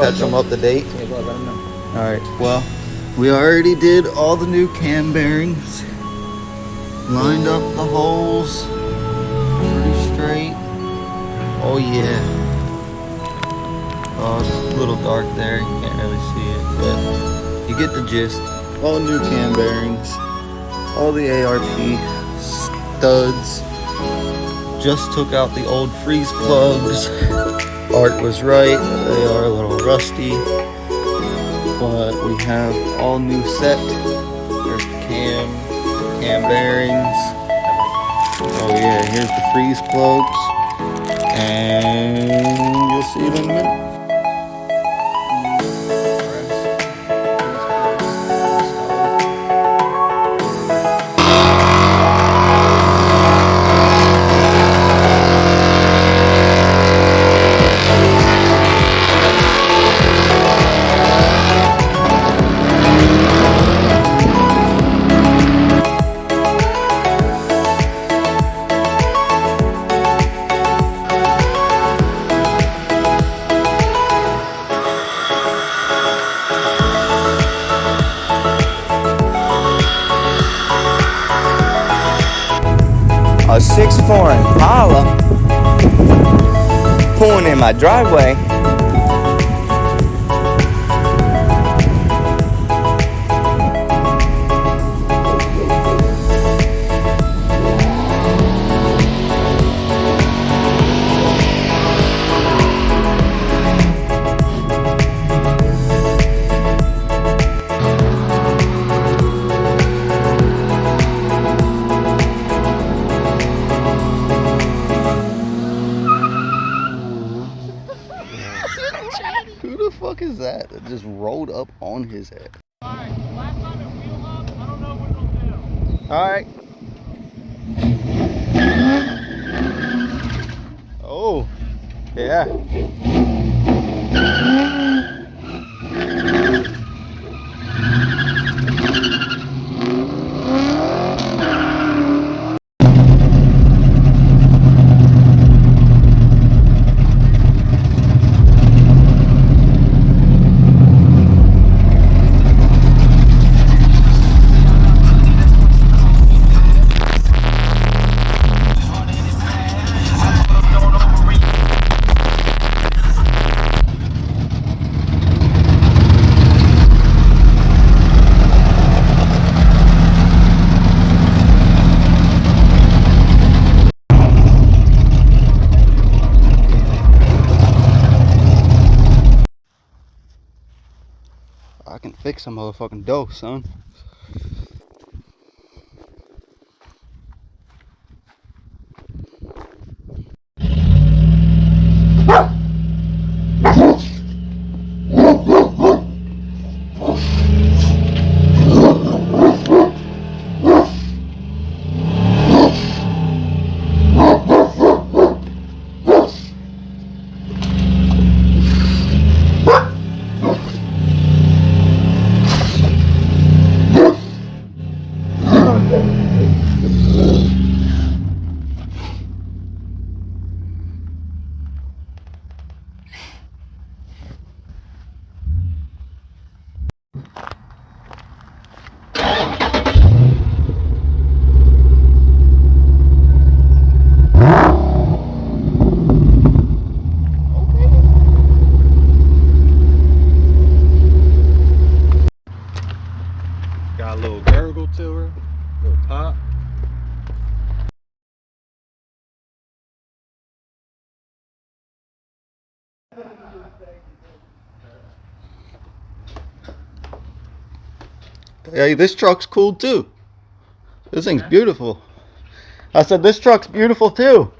catch them up to date. Yeah, go ahead, let them know. All right. Well, we already did all the new cam bearings. Lined up the holes. Pretty straight. Oh yeah. Oh, it's a little dark there. You can't really see it, but you get the gist. All new cam bearings. All the ARP studs. Just took out the old freeze plugs. Art was right. They are a little rusty. But we have all new set. There's the cam bearings. Oh yeah, here's the freeze plugs. And you'll see it in a minute. A 6'4" Impala pulling in my driveway. Who the fuck is that just rolled up on his head? Alright, last time it wheel up, I don't know what it'll do. Alright. Oh, yeah. I can fix a motherfucking dough, son. Got a little gurgle to her, little pop. Hey, this truck's cool too. This thing's beautiful. I said this truck's beautiful too.